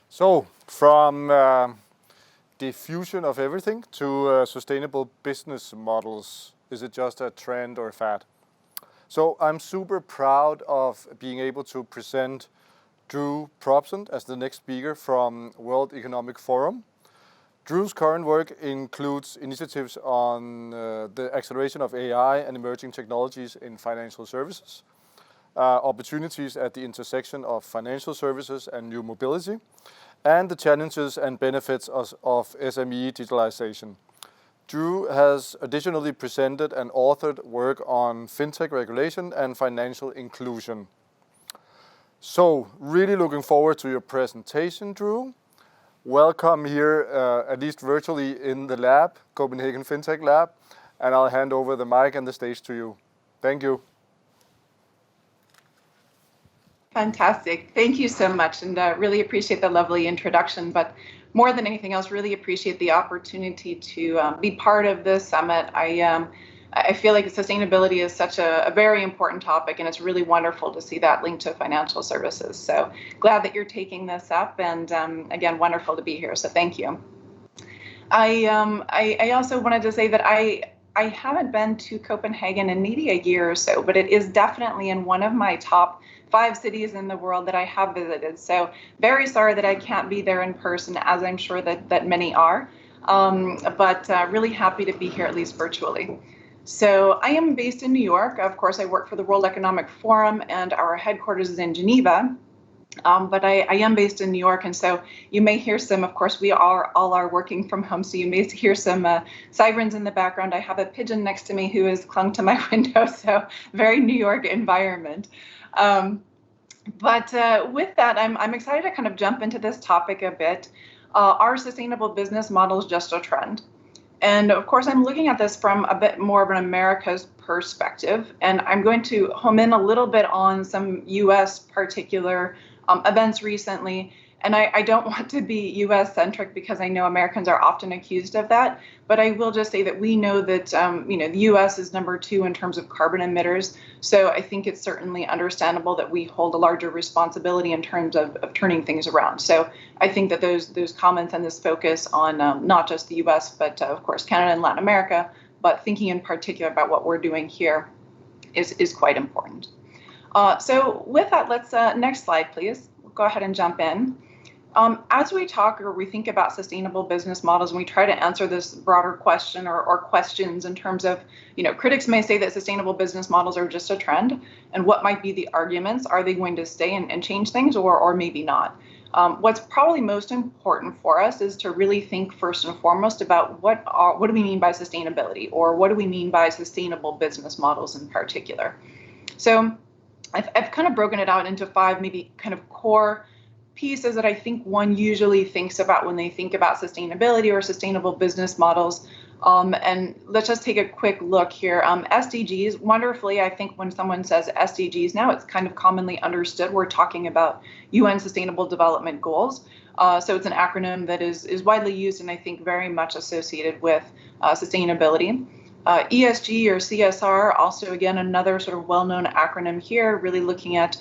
So, from the fusion of everything to sustainable business models, is it just a trend or a fad? So, I'm super proud of being able to present Drew Propson as the next speaker from World Economic Forum. Drew's current work includes initiatives on the acceleration of AI and emerging technologies in financial services, opportunities at the intersection of financial services and new mobility, and the challenges and benefits of SME digitalization. Drew has additionally presented and authored work on fintech regulation and financial inclusion. So, really looking forward to your presentation, Drew. Welcome here, at least virtually in the lab, Copenhagen FinTech Lab, and I'll hand over the mic and the stage to you. Thank you. Fantastic. Thank you so much, and really appreciate the lovely introduction. But more than anything else, really appreciate the opportunity to be part of this summit. I feel like sustainability is such a very important topic, and it's really wonderful to see that linked to financial services. So glad that you're taking this up, and again, wonderful to be here. So thank you. I also wanted to say that I haven't been to Copenhagen in maybe a year or so, but it is definitely in one of my top 5 cities in the world that I have visited. So very sorry that I can't be there in person, as I'm sure that many are, but really happy to be here, at least virtually. So I am based in New York. Of course, I work for the World Economic Forum, and our headquarters is in Geneva. But I am based in New York, and so you may hear some, of course, we all are working from home, so you may hear some sirens in the background. I have a pigeon next to me who has clung to my window, so very New York environment. But with that, I'm excited to kind of jump into this topic a bit. Are sustainable business models just a trend? And of course, I'm looking at this from a bit more of an America's perspective, and I'm going to home in a little bit on some US particular events recently. And I don't want to be US centric because I know Americans are often accused of that, but I will just say that we know that the US is number 2 in terms of carbon emitters. So I think it's certainly understandable that we hold a larger responsibility in terms of turning things around. So I think that those comments and this focus on not just the US, but of course Canada and Latin America, but thinking in particular about what we're doing here is quite important. So with that, let's next slide, please. We'll go ahead and jump in. As we talk or we think about sustainable business models, and we try to answer this broader question or questions in terms of, critics may say that sustainable business models are just a trend, and what might be the arguments? Are they going to stay and change things, or maybe not? What's probably most important for us is to really think first and foremost about what do we mean by sustainability, or what do we mean by sustainable business models in particular. So I've kind of broken it out into 5 maybe kind of core pieces that I think one usually thinks about when they think about sustainability or sustainable business models. And let's just take a quick look here. SDGs, wonderfully, I think when someone says SDGs now, it's kind of commonly understood we're talking about UN Sustainable Development Goals. So it's an acronym that is widely used and I think very much associated with sustainability. ESG or CSR, also again, another sort of well-known acronym here, really looking at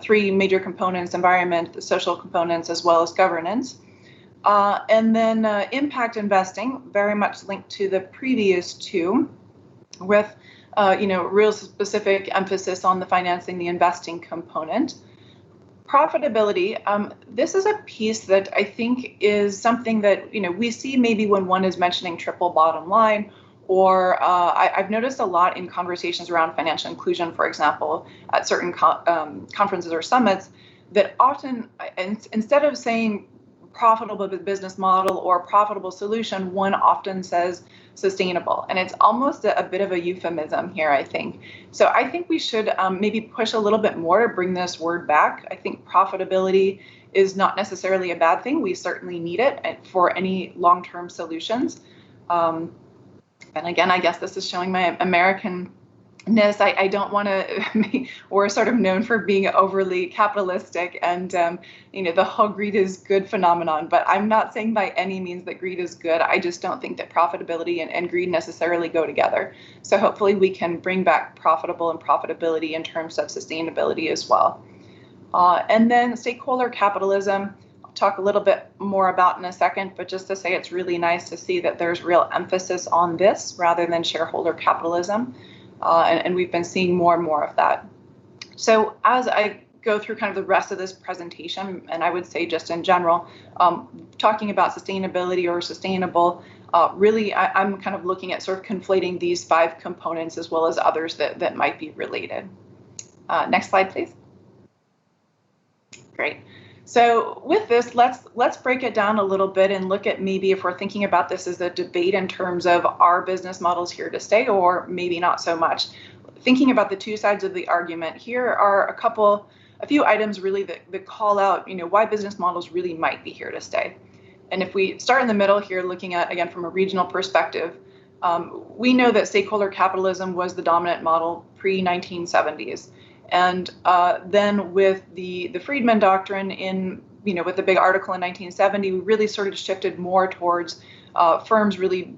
3 major components: environment, the social components, as well as governance. And then impact investing, very much linked to the previous 2, with real specific emphasis on the financing, the investing component. Profitability, this is a piece that I think is something that we see maybe when one is mentioning triple bottom line, or I've noticed a lot in conversations around financial inclusion, for example, at certain conferences or summits, that often, instead of saying profitable business model or profitable solution, one often says sustainable. And it's almost a bit of a euphemism here, I think. So I think we should maybe push a little bit more to bring this word back. I think profitability is not necessarily a bad thing. We certainly need it for any long-term solutions. And again, I guess this is showing my Americanness. I don't want to, we're sort of known for being overly capitalistic and, the whole greed is good phenomenon, but I'm not saying by any means that greed is good. I just don't think that profitability and greed necessarily go together. So hopefully we can bring back profitable and profitability in terms of sustainability as well. And then stakeholder capitalism, talk a little bit more about in a second, but just to say it's really nice to see that there's real emphasis on this rather than shareholder capitalism. And we've been seeing more and more of that. So as I go through kind of the rest of this presentation, and I would say just in general, talking about sustainability or sustainable, really I'm kind of looking at sort of conflating these 5 components as well as others that might be related. Next slide, please. Great. So with this, let's break it down a little bit and look at maybe if we're thinking about this as a debate in terms of are business models here to stay or maybe not so much. Thinking about the 2 sides of the argument, here are a few items really that call out, why business models really might be here to stay. And if we start in the middle here, looking at, again, from a regional perspective, we know that stakeholder capitalism was the dominant model pre-1970s. And then with the Friedman doctrine with the big article in 1970, we really sort of shifted more towards firms really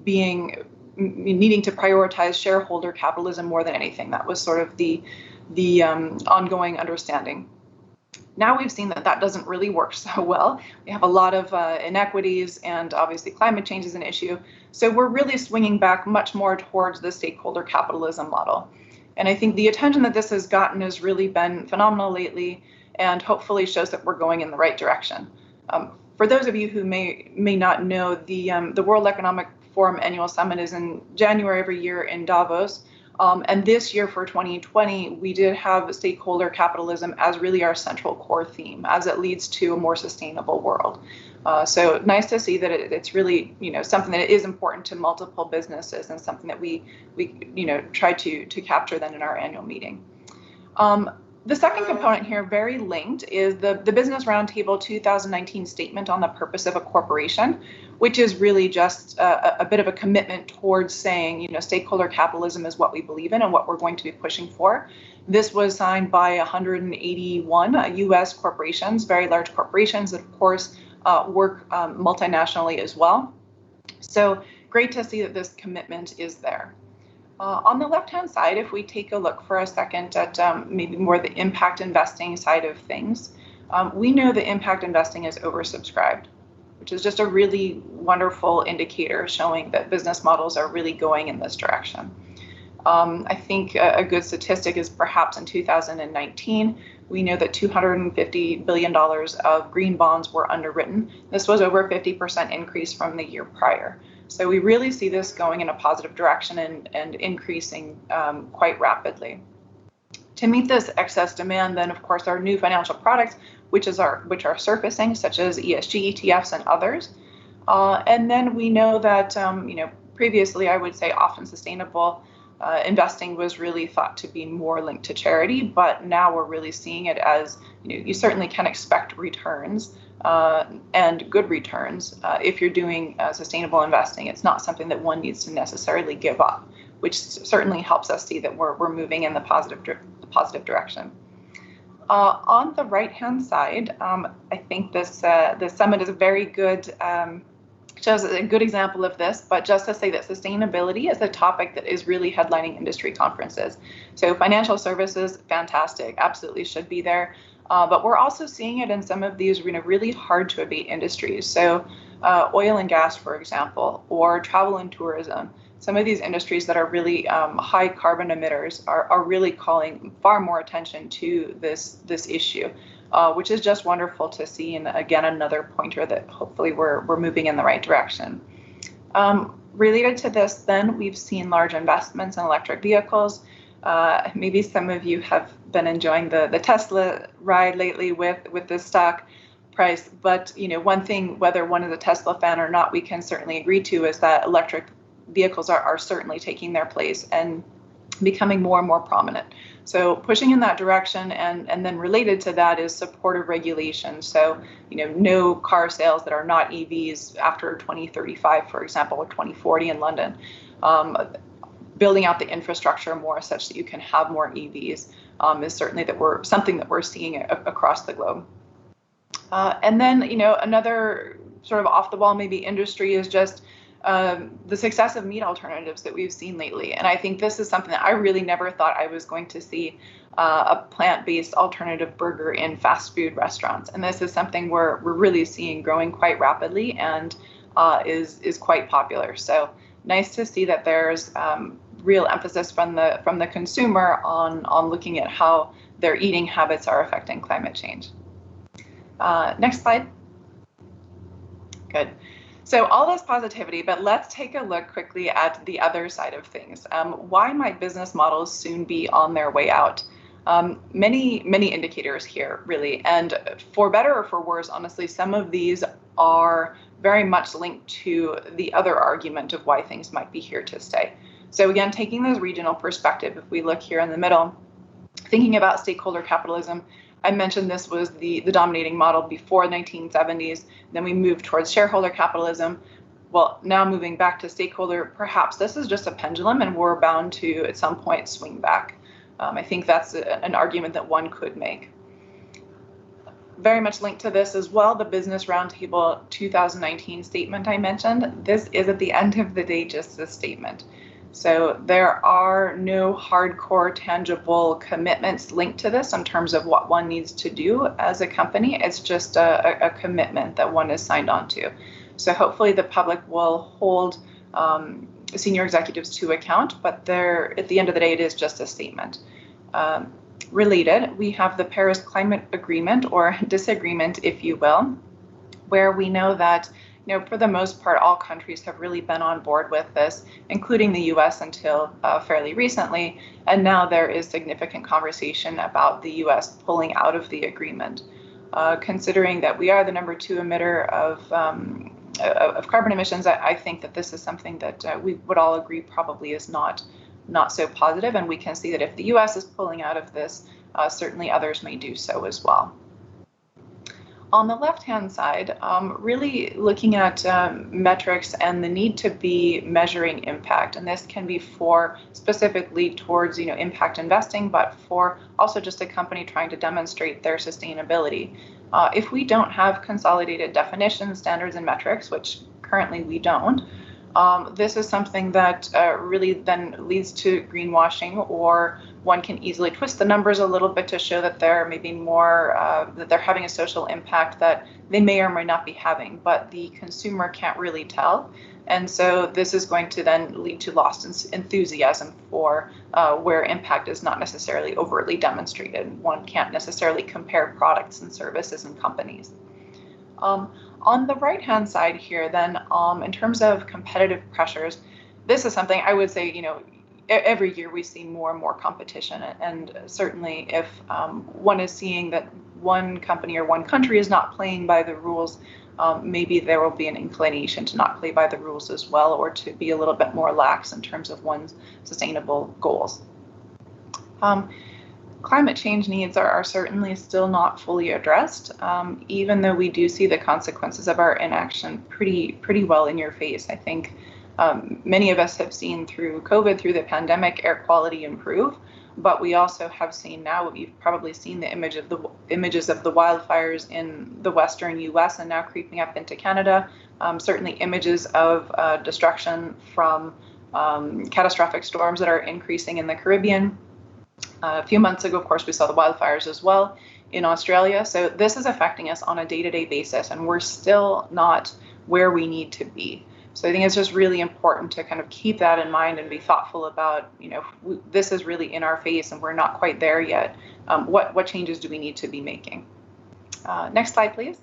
needing to prioritize shareholder capitalism more than anything. That was sort of the ongoing understanding. Now we've seen that doesn't really work so well. We have a lot of inequities, and obviously climate change is an issue. So we're really swinging back much more towards the stakeholder capitalism model. And I think the attention that this has gotten has really been phenomenal lately, and hopefully shows that we're going in the right direction. For those of you who may not know, the World Economic Forum Annual Summit is in January every year in Davos. And this year for 2020, we did have stakeholder capitalism as really our central core theme as it leads to a more sustainable world. So nice to see that it's really, something that is important to multiple businesses and something that we try to capture then in our annual meeting. The second component here, very linked, is the Business Roundtable 2019 statement on the purpose of a corporation, which is really just a bit of a commitment towards saying, stakeholder capitalism is what we believe in and what we're going to be pushing for. This was signed by 181 U.S. corporations, very large corporations that, of course, work multinationally as well. So great to see that this commitment is there. On the left-hand side, if we take a look for a second at maybe more the impact investing side of things, we know that impact investing is oversubscribed, which is just a really wonderful indicator showing that business models are really going in this direction. I think a good statistic is perhaps in 2019, we know that $250 billion of green bonds were underwritten. This was over a 50% increase from the year prior. So we really see this going in a positive direction and increasing quite rapidly. To meet this excess demand, then of course our new financial products, which are surfacing, such as ESG ETFs and others. And then we know that previously I would say often sustainable investing was really thought to be more linked to charity, but now we're really seeing it as you certainly can expect returns. And good returns if you're doing sustainable investing. It's not something that one needs to necessarily give up, which certainly helps us see that we're moving in the positive direction. On the right-hand side, I think this summit is a very good, shows a good example of this, but just to say that sustainability is a topic that is really headlining industry conferences. So financial services, fantastic, absolutely should be there. But we're also seeing it in some of these really hard to abate industries. So oil and gas, for example, or travel and tourism. Some of these industries that are really high carbon emitters are really calling far more attention to this issue, which is just wonderful to see. And again, another pointer that hopefully we're moving in the right direction. Related to this, then, we've seen large investments in electric vehicles. Maybe some of you have been enjoying the Tesla ride lately with this stock price. But one thing, whether one is a Tesla fan or not, we can certainly agree to is that electric vehicles are certainly taking their place and becoming more and more prominent. So pushing in that direction, and then related to that is supportive regulation. So no car sales that are not EVs after 2035, for example, or 2040 in London. Building out the infrastructure more such that you can have more EVs is certainly something that we're seeing across the globe. And then another sort of off the wall maybe industry is just the success of meat alternatives that we've seen lately. And I think this is something that I really never thought I was going to see, a plant-based alternative burger in fast food restaurants. And this is something we're really seeing growing quite rapidly and is quite popular. So nice to see that there's real emphasis from the consumer on looking at how their eating habits are affecting climate change. Next slide. Good. So all this positivity, but let's take a look quickly at the other side of things. Why might business models soon be on their way out? Many indicators here, really. And for better or for worse, honestly, some of these are very much linked to the other argument of why things might be here to stay. So again, taking this regional perspective, if we look here in the middle, thinking about stakeholder capitalism, I mentioned this was the dominating model before the 1970s. Then we moved towards shareholder capitalism. Well, now moving back to stakeholder, perhaps this is just a pendulum and we're bound to at some point swing back. I think that's an argument that one could make. Very much linked to this as well, the Business Roundtable 2019 statement I mentioned. This is at the end of the day just a statement. So there are no hardcore tangible commitments linked to this in terms of what one needs to do as a company. It's just a commitment that one is signed on to. So hopefully the public will hold senior executives to account, but at the end of the day, it is just a statement. Related, we have the Paris Climate Agreement, or disagreement, if you will, where we know that for the most part, all countries have really been on board with this, including the US until fairly recently. And now there is significant conversation about the US pulling out of the agreement. Considering that we are the number 2 emitter of carbon emissions, I think that this is something that we would all agree probably is not so positive. And we can see that if the US is pulling out of this, certainly others may do so as well. On the left-hand side, really looking at metrics and the need to be measuring impact. And this can be for specifically towards impact investing, but for also just a company trying to demonstrate their sustainability. If we don't have consolidated definitions, standards, and metrics, which currently we don't, this is something that really then leads to greenwashing, or one can easily twist the numbers a little bit to show that they're maybe more, that they're having a social impact that they may or may not be having, but the consumer can't really tell. And so this is going to then lead to lost enthusiasm for where impact is not necessarily overtly demonstrated. One can't necessarily compare products and services and companies. On the right-hand side here, then, in terms of competitive pressures, this is something I would say, every year we see more and more competition. And certainly if one is seeing that one company or one country is not playing by the rules, maybe there will be an inclination to not play by the rules as well, or to be a little bit more lax in terms of one's sustainable goals. Climate change needs are certainly still not fully addressed, even though we do see the consequences of our inaction pretty well in your face. I think many of us have seen through COVID, through the pandemic, air quality improve, but we also have seen now, you've probably seen the images of the wildfires in the western US and now creeping up into Canada, certainly images of destruction from catastrophic storms that are increasing in the Caribbean. A few months ago, of course, we saw the wildfires as well in Australia. So this is affecting us on a day-to-day basis, and we're still not where we need to be. So I think it's just really important to kind of keep that in mind and be thoughtful about, this is really in our face and we're not quite there yet. What changes do we need to be making? Next slide, please.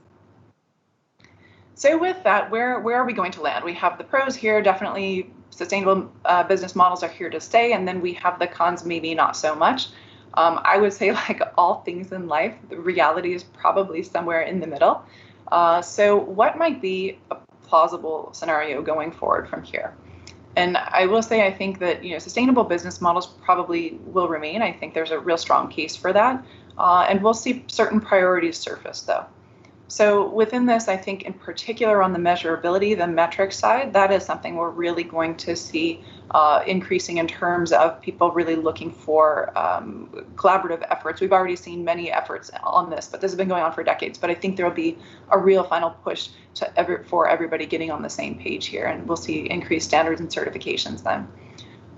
So with that, where are we going to land? We have the pros here, definitely sustainable business models are here to stay. And then we have the cons, maybe not so much. I would say, like all things in life, the reality is probably somewhere in the middle. So what might be a plausible scenario going forward from here? And I will say, I think that, sustainable business models probably will remain. I think there's a real strong case for that. And we'll see certain priorities surface though. So within this, I think in particular on the measurability, the metric side, that is something we're really going to see increasing in terms of people really looking for collaborative efforts. We've already seen many efforts on this, but this has been going on for decades. But I think there will be a real final push for everybody getting on the same page here, and we'll see increased standards and certifications then.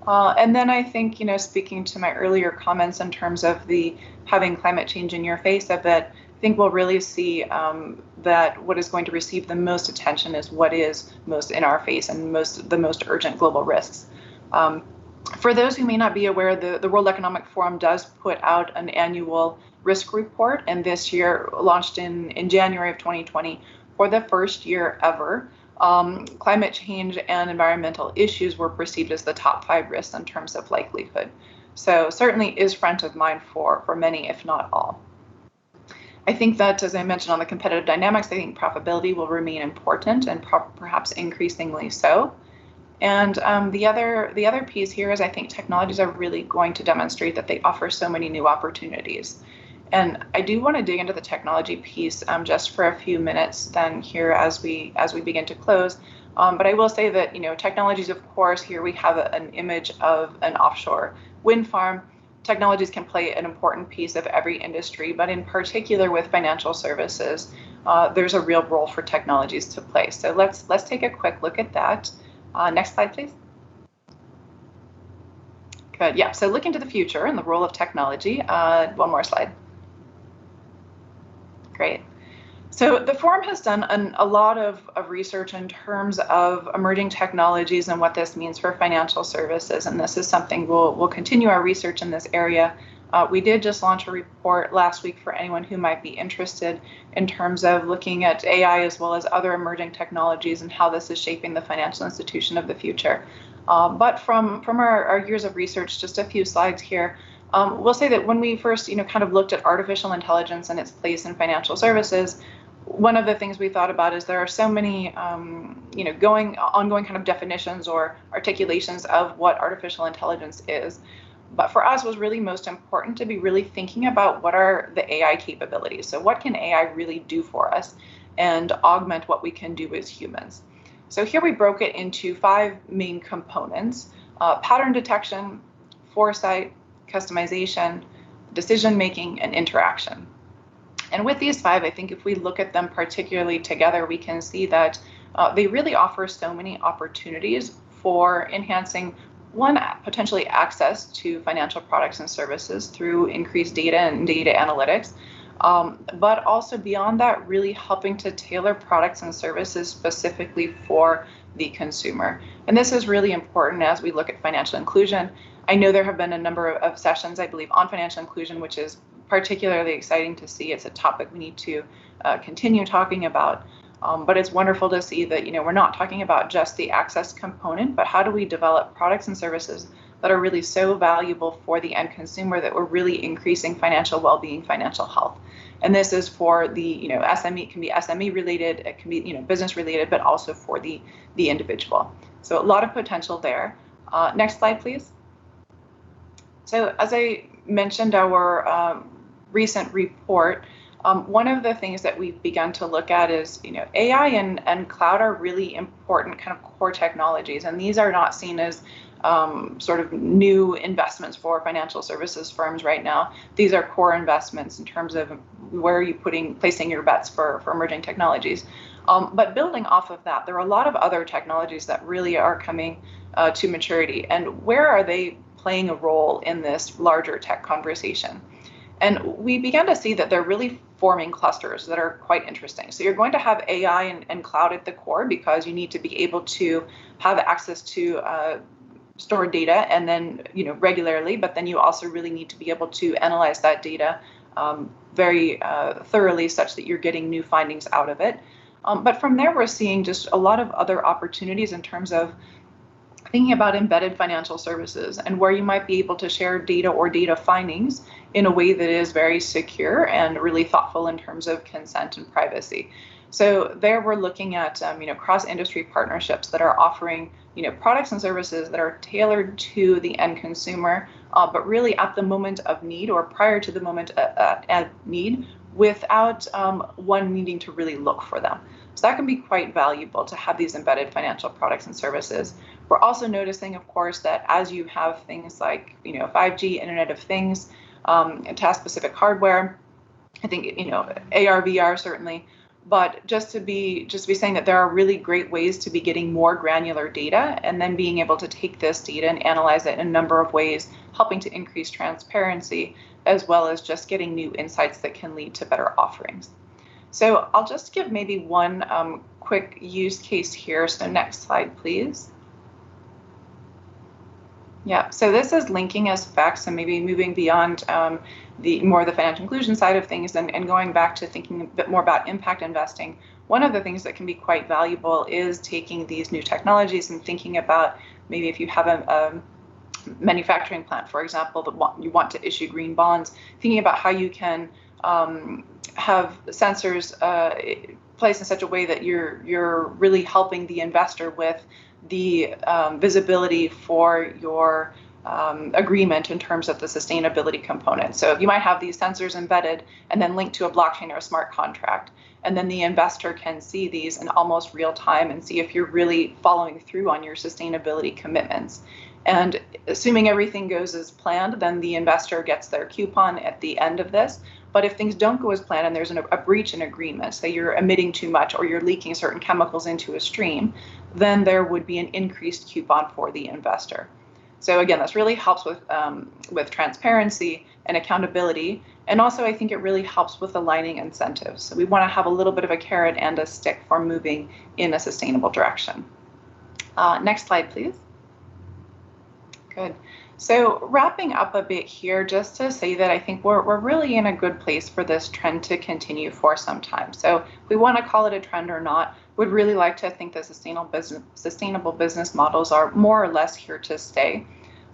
And then I think, speaking to my earlier comments in terms of the having climate change in your face a bit, I think we'll really see that what is going to receive the most attention is what is most in our face and the most urgent global risks. For those who may not be aware, the World Economic Forum does put out an annual risk report, and this year launched in January of 2020 for the first year ever. Climate change and environmental issues were perceived as the top 5 risks in terms of likelihood. So certainly is front of mind for many, if not all. I think that, as I mentioned on the competitive dynamics, I think profitability will remain important and perhaps increasingly so. And the other piece here is I think technologies are really going to demonstrate that they offer so many new opportunities. And I do want to dig into the technology piece just for a few minutes then here as we begin to close. But I will say that, technologies, of course, here we have an image of an offshore wind farm. Technologies can play an important piece of every industry, but in particular with financial services, there's a real role for technologies to play. So let's take a quick look at that. Next slide, please. Good. Yeah. So looking to the future and the role of technology. One more slide. Great. So the forum has done a lot of research in terms of emerging technologies and what this means for financial services. And this is something we'll continue our research in this area. We did just launch a report last week for anyone who might be interested in terms of looking at AI as well as other emerging technologies and how this is shaping the financial institution of the future. But from our years of research, just a few slides here. We'll say that when we first, kind of looked at artificial intelligence and its place in financial services, one of the things we thought about is there are so many, ongoing kind of definitions or articulations of what artificial intelligence is. But for us, it was really most important to be really thinking about what are the AI capabilities. So what can AI really do for us and augment what we can do as humans? So here we broke it into 5 main components: pattern detection, foresight, customization, decision-making, and interaction. And with these 5, I think if we look at them particularly together, we can see that they really offer so many opportunities for enhancing, one, potentially access to financial products and services through increased data and data analytics, but also beyond that, really helping to tailor products and services specifically for the consumer. And this is really important as we look at financial inclusion. I know there have been a number of sessions, I believe, on financial inclusion, which is particularly exciting to see. It's a topic we need to continue talking about. But it's wonderful to see that, we're not talking about just the access component, but how do we develop products and services that are really so valuable for the end consumer that we're really increasing financial well-being, financial health. And this is for the, SME, it can be SME related, it can be, business related, but also for the individual. So a lot of potential there. Next slide, please. So as I mentioned, our recent report, one of the things that we've begun to look at is, AI and cloud are really important kind of core technologies, and these are not seen as sort of new investments for financial services firms right now. These are core investments in terms of where are you placing your bets for emerging technologies. But building off of that, there are a lot of other technologies that really are coming to maturity, and where are they playing a role in this larger tech conversation? And we began to see that they're really forming clusters that are quite interesting. So you're going to have AI and cloud at the core because you need to be able to have access to stored data and then, regularly, but then you also really need to be able to analyze that data very thoroughly such that you're getting new findings out of it. But from there, we're seeing just a lot of other opportunities in terms of thinking about embedded financial services and where you might be able to share data or data findings in a way that is very secure and really thoughtful in terms of consent and privacy. So there we're looking at cross-industry partnerships that are offering products and services that are tailored to the end consumer, but really at the moment of need or prior to the moment of need, without one needing to really look for them. So that can be quite valuable to have these embedded financial products and services. We're also noticing, of course, that as you have things like 5G, Internet of Things, task-specific hardware, I think AR, VR certainly, but just to be saying that there are really great ways to be getting more granular data and then being able to take this data and analyze it in a number of ways, helping to increase transparency, as well as just getting new insights that can lead to better offerings. So I'll just give maybe one quick use case here. So next slide, please. Yeah, so this is linking us back, so maybe moving beyond the financial inclusion side of things and going back to thinking a bit more about impact investing. One of the things that can be quite valuable is taking these new technologies and thinking about maybe if you have a manufacturing plant, for example, that you want to issue green bonds, thinking about how you can have sensors placed in such a way that you're really helping the investor with the visibility for your agreement in terms of the sustainability component. So you might have these sensors embedded and then linked to a blockchain or a smart contract. And then the investor can see these in almost real time and see if you're really following through on your sustainability commitments. And assuming everything goes as planned, then the investor gets their coupon at the end of this. But if things don't go as planned and there's a breach in agreement, say you're emitting too much or you're leaking certain chemicals into a stream, then there would be an increased coupon for the investor. So again, this really helps with transparency and accountability. And also, I think it really helps with aligning incentives. So we want to have a little bit of a carrot and a stick for moving in a sustainable direction. Next slide, please. Good. So wrapping up a bit here, just to say that I think we're really in a good place for this trend to continue for some time. So if we want to call it a trend or not, would really like to think that sustainable business models are more or less here to stay.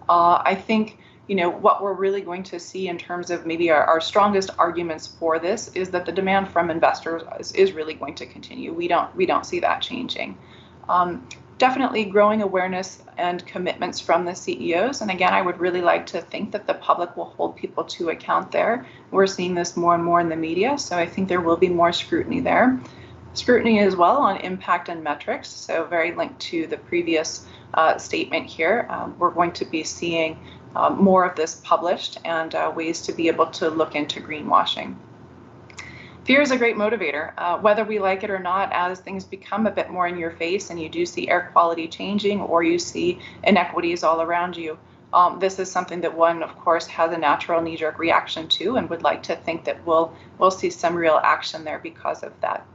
I think what we're really going to see in terms of maybe our strongest arguments for this is that the demand from investors is really going to continue. We don't see that changing. Definitely growing awareness and commitments from the CEOs. And again, I would really like to think that the public will hold people to account there. We're seeing this more and more in the media, so I think there will be more scrutiny there. Scrutiny as well on impact and metrics, so very linked to the previous statement here. We're going to be seeing more of this published and ways to be able to look into greenwashing. Fear is a great motivator, whether we like it or not. As things become a bit more in your face and you do see air quality changing or you see inequities all around you, this is something that one, of course, has a natural knee-jerk reaction to and would like to think that we'll see some real action there because of that.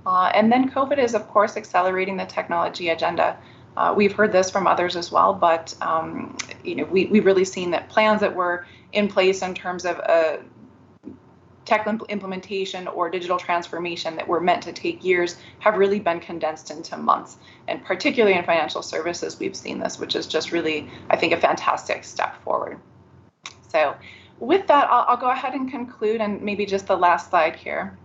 And then COVID is, of course, accelerating the technology agenda. We've heard this from others as well, but we've really seen that plans that were in place in terms of tech implementation or digital transformation that were meant to take years have really been condensed into months. And particularly in financial services, we've seen this, which is just really, I think, a fantastic step forward. So with that, I'll go ahead and conclude, and maybe just the last slide here.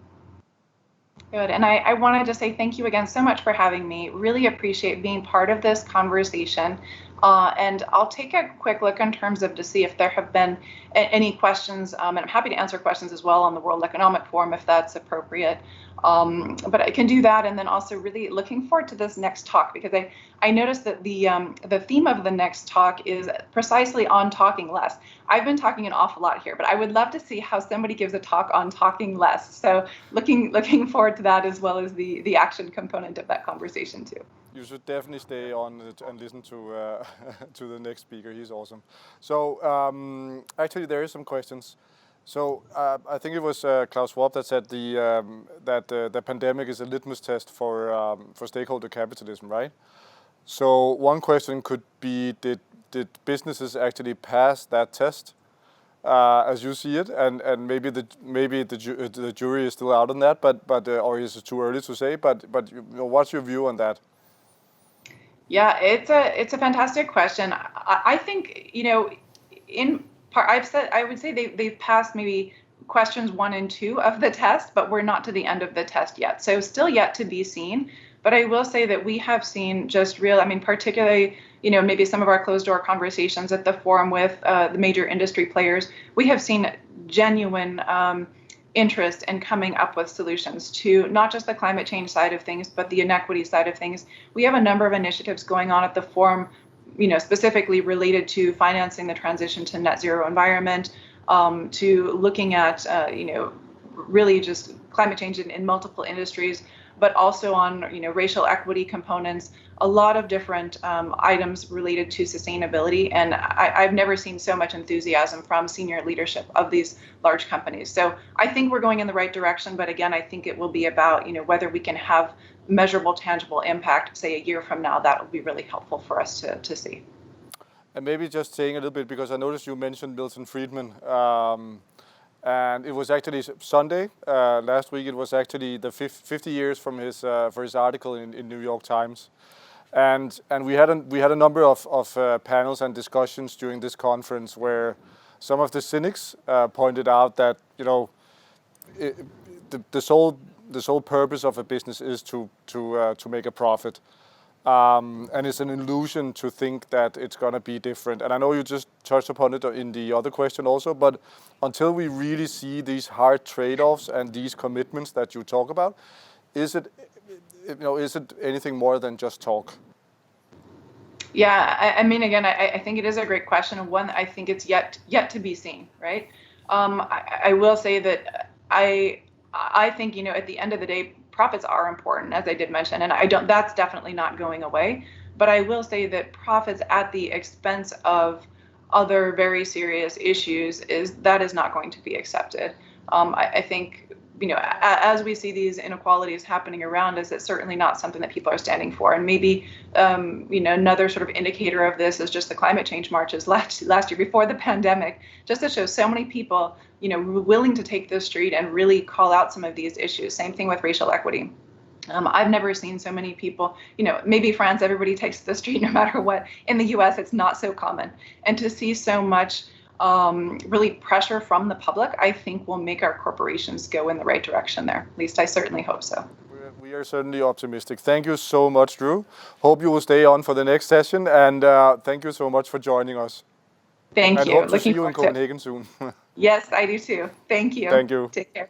Good. And I wanted to say thank you again so much for having me. Really appreciate being part of this conversation. And I'll take a quick look in terms of to see if there have been any questions, and I'm happy to answer questions as well on the World Economic Forum if that's appropriate. But I can do that, and then also really looking forward to this next talk, because I noticed that the theme of the next talk is precisely on talking less. I've been talking an awful lot here, but I would love to see how somebody gives a talk on talking less. So looking forward to that, as well as the action component of that conversation too. You should definitely stay on and listen to to the next speaker. He's awesome. So actually, there is some questions. So I think it was Klaus Schwab that said that the pandemic is a litmus test for stakeholder capitalism, right? So one question could be, did businesses actually pass that test as you see it? And maybe the jury is still out on that, but or is it too early to say? But what's your view on that? Yeah, it's a fantastic question. I think, in part, I would say they've passed maybe questions 1 and 2 of the test, but we're not to the end of the test yet. So still yet to be seen. But I will say that we have seen just particularly, maybe some of our closed door conversations at the forum with the major industry players, we have seen genuine interest in coming up with solutions to not just the climate change side of things, but the inequity side of things. We have a number of initiatives going on at the forum, specifically related to financing the transition to net zero environment, to looking at, really just climate change in multiple industries, but also on, racial equity components, a lot of different items related to sustainability. And I've never seen so much enthusiasm from senior leadership of these large companies. So I think we're going in the right direction. But again, I think it will be about, whether we can have measurable, tangible impact, say a year from now. That will be really helpful for us to see. And maybe just saying a little bit, because I noticed you mentioned Milton Friedman. And it was actually Sunday last week. It was actually the 50 years from his for his article in New York Times, and we had a number of panels and discussions during this conference where some of the cynics pointed out that the sole purpose of a business is to make a profit. And it's an illusion to think that it's going to be different. And I know you just touched upon it in the other question also, but until we really see these hard trade-offs and these commitments that you talk about, is it anything more than just talk? Yeah, I mean, again, I think it is a great question, and one I think it's yet to be seen, right? I will say that I think, at the end of the day, profits are important, as I did mention, and that's definitely not going away. But I will say that profits at the expense of other very serious issues is not going to be accepted. I think, as we see these inequalities happening around us, it's certainly not something that people are standing for. And maybe, another sort of indicator of this is just the climate change marches last year before the pandemic, just to show so many people, willing to take the street and really call out some of these issues. Same thing with racial equity. I've never seen so many people, maybe France, everybody takes to the street no matter what. In the US, it's not so common. And to see so much really pressure from the public, I think will make our corporations go in the right direction there. At least I certainly hope so. We are certainly optimistic. Thank you so much, Drew. Hope you will stay on for the next session. And thank you so much for joining us. Thank you. And hope to see you in Copenhagen soon. Yes, I do too. Thank you. Thank you. Take care.